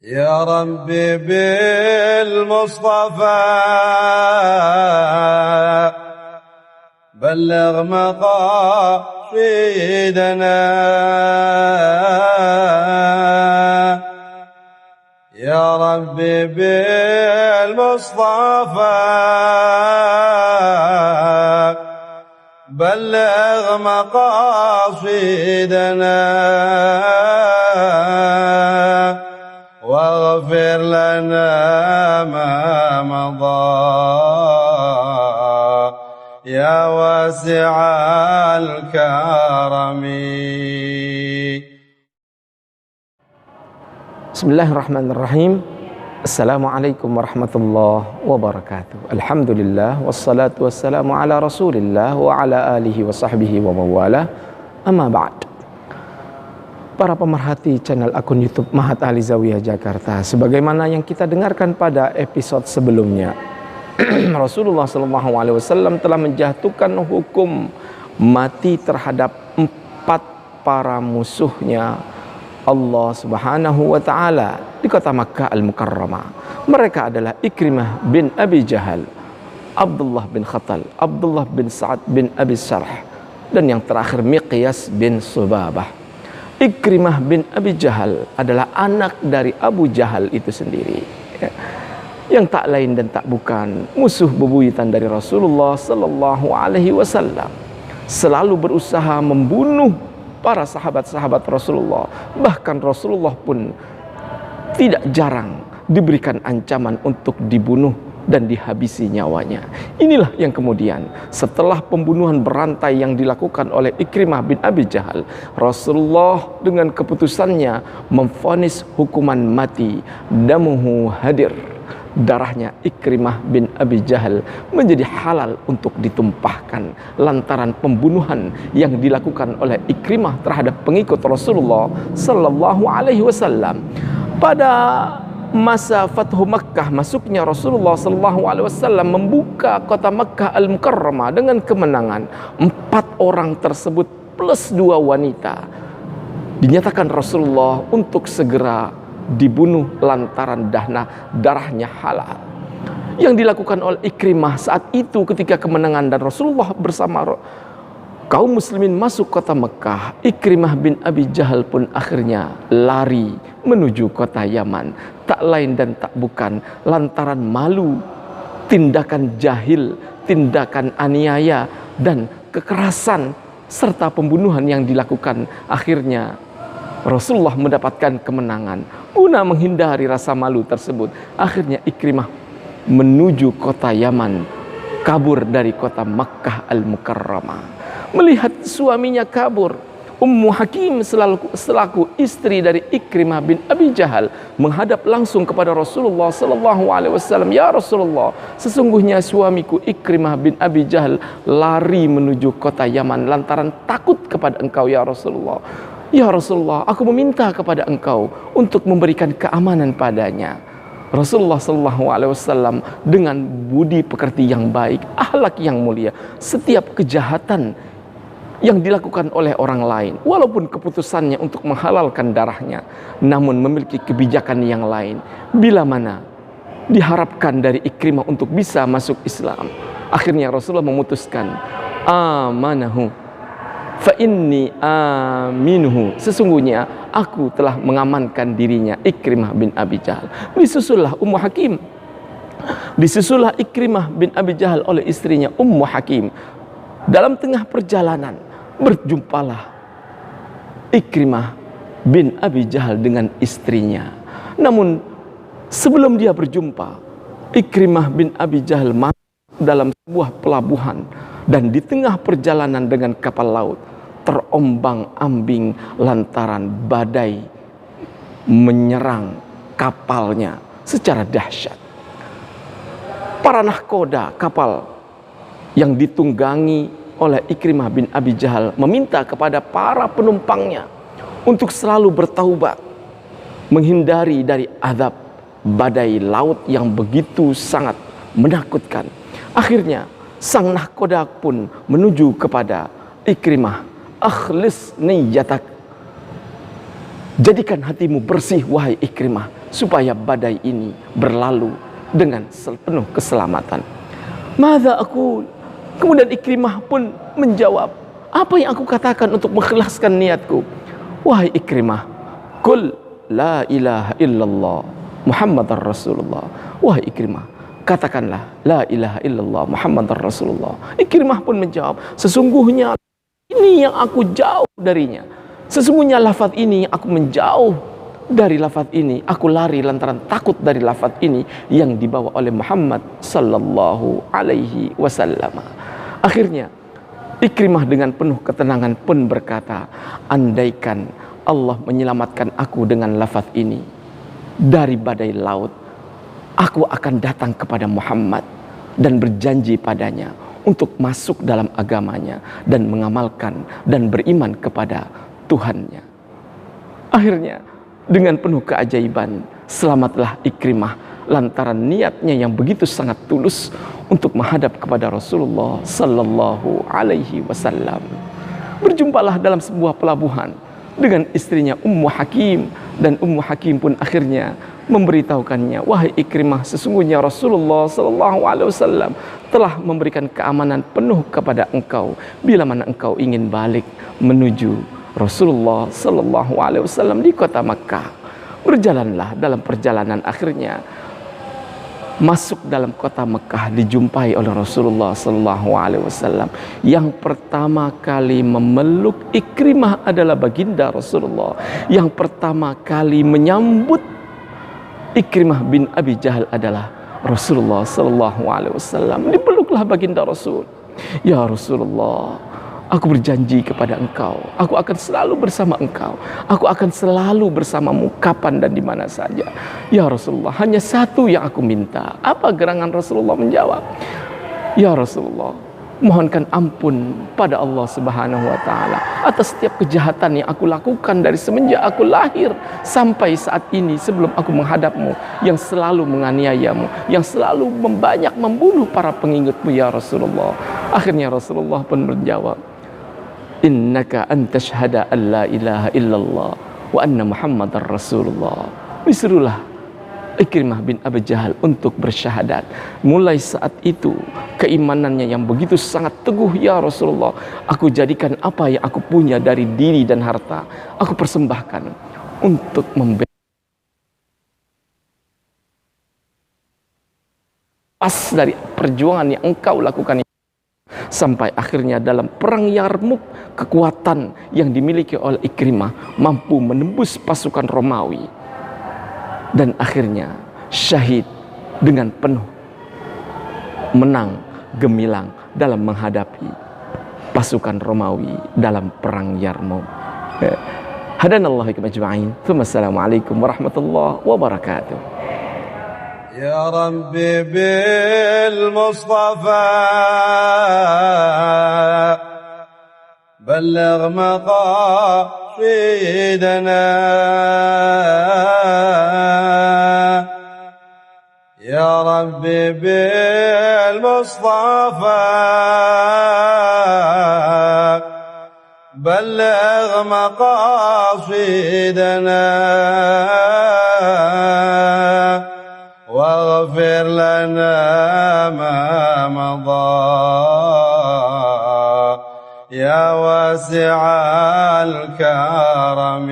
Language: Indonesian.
يا ربي بالمصطفى بلغ مقاصدنا. يا ربي بالمصطفى بلغ مقاصدنا واغفر لنا ما مضى يا واسع الكرم. Bismillahirrahmanirrahim. Assalamualaikum warahmatullahi wabarakatuh. Alhamdulillah wassalatu wassalamu ala Rasulillah wa ala alihi wa sahbihi wa mawala. Amma ba'd. Para pemerhati channel akun YouTube Mahat Ali Zawiyah Jakarta, sebagaimana yang kita dengarkan pada episode sebelumnya, Rasulullah SAW telah menjatuhkan hukum mati terhadap 4 para musuhnya Allah Subhanahu wa taala di kota Makkah Al-Mukarramah. Mereka adalah Ikrimah bin Abi Jahal, Abdullah bin Khattal, Abdullah bin Sa'ad bin Abi Sarh, dan yang terakhir Miqyas bin Subabah. Ikrimah bin Abi Jahal adalah anak dari Abu Jahal itu sendiri, yang tak lain dan tak bukan musuh bebuyutan dari Rasulullah sallallahu alaihi wasallam. Selalu berusaha membunuh para sahabat-sahabat Rasulullah. Bahkan Rasulullah pun tidak jarang diberikan ancaman untuk dibunuh dan dihabisi nyawanya. Inilah yang kemudian setelah pembunuhan berantai yang dilakukan oleh Ikrimah bin Abi Jahal, Rasulullah dengan keputusannya memvonis hukuman mati, damuhu hadir, darahnya Ikrimah bin Abi Jahal menjadi halal untuk ditumpahkan lantaran pembunuhan yang dilakukan oleh Ikrimah terhadap pengikut Rasulullah sallallahu alaihi wasallam. Pada masa Fathu Makkah, masuknya Rasulullah sallallahu alaihi wasallam membuka kota Makkah Al-Mukarramah dengan kemenangan. 4 orang tersebut plus 2 wanita dinyatakan Rasulullah untuk segera dibunuh lantaran darahnya halal. Yang dilakukan oleh Ikrimah saat itu ketika kemenangan dan Rasulullah bersama kaum muslimin masuk kota Mekah, Ikrimah bin Abi Jahal pun akhirnya lari menuju kota Yaman. Tak lain dan tak bukan lantaran malu tindakan jahil, tindakan aniaya dan kekerasan serta pembunuhan yang dilakukan. Akhirnya Rasulullah mendapatkan kemenangan. Guna menghindari rasa malu tersebut, akhirnya Ikrimah menuju kota Yaman, kabur dari kota Makkah Al-Mukarramah. Melihat suaminya kabur, Ummu Hakim selaku istri dari Ikrimah bin Abi Jahal menghadap langsung kepada Rasulullah sallallahu alaihi wasallam. Ya Rasulullah, sesungguhnya suamiku Ikrimah bin Abi Jahal lari menuju kota Yaman lantaran takut kepada engkau ya Rasulullah. Ya Rasulullah, aku meminta kepada engkau untuk memberikan keamanan padanya. Rasulullah sallallahu alaihi wasallam dengan budi pekerti yang baik, akhlak yang mulia, setiap kejahatan yang dilakukan oleh orang lain, walaupun keputusannya untuk menghalalkan darahnya, namun memiliki kebijakan yang lain. Bila mana diharapkan dari Ikrimah untuk bisa masuk Islam, akhirnya Rasulullah memutuskan, amanahu fa inni aminuhu, sesungguhnya aku telah mengamankan dirinya Ikrimah bin Abi Jahal. Disusullah Ummu Hakim, disusullah Ikrimah bin Abi Jahal oleh istrinya Ummu Hakim. Dalam tengah perjalanan berjumpalah Ikrimah bin Abi Jahal dengan istrinya. Namun sebelum dia berjumpa, Ikrimah bin Abi Jahal masuk dalam sebuah pelabuhan, dan di tengah perjalanan dengan kapal laut terombang-ambing lantaran badai menyerang kapalnya secara dahsyat. Para nahkoda kapal yang ditunggangi oleh Ikrimah bin Abi Jahal meminta kepada para penumpangnya untuk selalu bertaubat, menghindari dari azab badai laut yang begitu sangat menakutkan. Akhirnya sang nahkoda pun menuju kepada Ikrimah, akhlis niyatak, jadikan hatimu bersih wahai Ikrimah, supaya badai ini berlalu dengan penuh keselamatan. Madza aqul? Kemudian Ikrimah pun menjawab, apa yang aku katakan untuk mengikhlaskan niatku? Wahai Ikrimah, qul la ilaha illallah Muhammadar Rasulullah. Wahai Ikrimah, katakanlah la ilaha illallah Muhammadar Rasulullah. Ikrimah pun menjawab, sesungguhnya ini yang aku jauh darinya. Sesungguhnya lafaz ini aku menjauh dari lafaz ini. Aku lari lantaran takut dari lafaz ini yang dibawa oleh Muhammad sallallahu alaihi wasallam. Akhirnya Ikrimah dengan penuh ketenangan pun berkata, andaikan Allah menyelamatkan aku dengan lafaz ini dari badai laut, aku akan datang kepada Muhammad dan berjanji padanya untuk masuk dalam agamanya dan mengamalkan dan beriman kepada Tuhannya. Akhirnya dengan penuh keajaiban selamatlah Ikrimah lantaran niatnya yang begitu sangat tulus untuk menghadap kepada Rasulullah sallallahu alaihi wasallam. Berjumpalah dalam sebuah pelabuhan dengan istrinya Ummu Hakim, dan Ummu Hakim pun akhirnya memberitahukannya, wahai Ikrimah, sesungguhnya Rasulullah sallallahu alaihi wasallam telah memberikan keamanan penuh kepada engkau bila mana engkau ingin balik menuju Rasulullah sallallahu alaihi wasallam di kota Makkah. Berjalanlah dalam perjalanan, akhirnya masuk dalam kota Mekah, dijumpai oleh Rasulullah sallallahu alaihi wasallam. Yang pertama kali memeluk Ikrimah adalah baginda Rasulullah. Yang pertama kali menyambut Ikrimah bin Abi Jahal adalah Rasulullah sallallahu alaihi wasallam. Dipeluklah baginda Rasul. Ya Rasulullah, aku berjanji kepada engkau, aku akan selalu bersama engkau. Aku akan selalu bersamamu kapan dan di mana saja. Ya Rasulullah, hanya satu yang aku minta. Apa gerangan Rasulullah menjawab? Ya Rasulullah, mohonkan ampun pada Allah Subhanahu wa taala atas setiap kejahatan yang aku lakukan dari semenjak aku lahir sampai saat ini sebelum aku menghadapmu, yang selalu menganiayamu, yang selalu membanyak membunuh para pengikutmu ya Rasulullah. Akhirnya Rasulullah pun menjawab, innaka antashhada an la ilaha illallah wa anna Muhammadar Rasulullah. Disuruhlah Ikrimah bin Abi Jahal untuk bersyahadat. Mulai saat itu keimanannya yang begitu sangat teguh, ya Rasulullah, aku jadikan apa yang aku punya dari diri dan harta, aku persembahkan untuk membela pas dari perjuangan yang engkau lakukan. Sampai akhirnya dalam perang Yarmuk, kekuatan yang dimiliki oleh Ikrimah mampu menembus pasukan Romawi, dan akhirnya syahid dengan penuh menang gemilang dalam menghadapi pasukan Romawi dalam perang Yarmuk. Hadanallahu ajma'in. Assalamualaikum warahmatullahi wabarakatuh. يا ربي بالمصطفى بلغ مقاصدنا، يا ربي بالمصطفى بلغ مقاصدنا، واغفر لنا ما مضى يا واسع الكرم.